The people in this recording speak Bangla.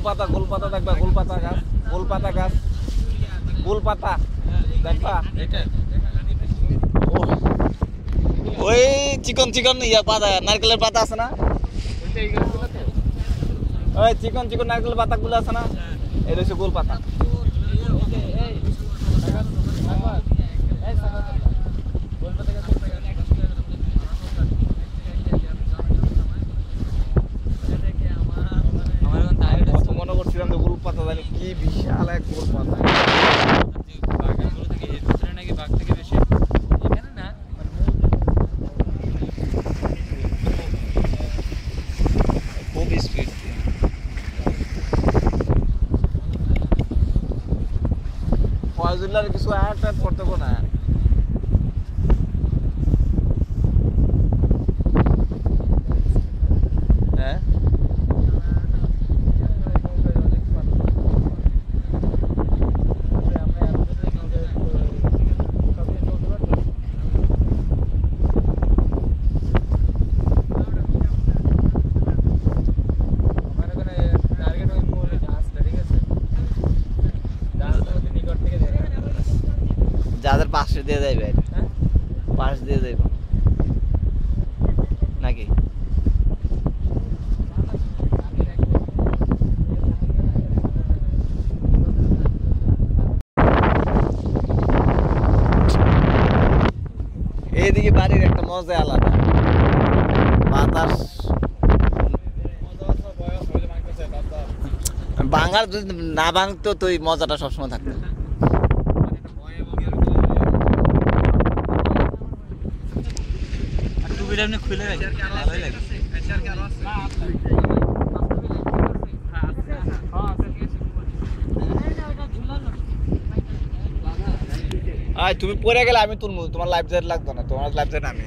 গোলপাতা দেখবা, গোলপাতা গাছ, গোলপাতা গাছ, গোলপাতা দেখবা। ওই চিকন চিকন ইয়া পাতা, নারকেলের পাতা আছে না, ওই চিকন চিকন নারকেলের পাতাগুলো আছে না, এটা হচ্ছে গোলপাতা। মনে করছিলাম যে গোলপাতা জানি কি বিশাল এক গোলপাতা। খুব স্পিড ফয়জুল্লাহর কিছু অ্যাড করতে না। হ্যাঁ যাদের পাশে দিয়ে যাইবে, পাশ দিয়ে যাইব নাকি? এইদিকে বাড়ির একটা মজা আলাদা, বাতাস ভাঙার যদি না ভাঙতো তো এই মজাটা সবসময় থাকতো। খুলে ভালোই লাগে। তুমি পরে গেলে আমি তুলবো, তোমার লাইফ জ্যাকেট লাগতো না, তোমার লাইফ জ্যাকেট আমি।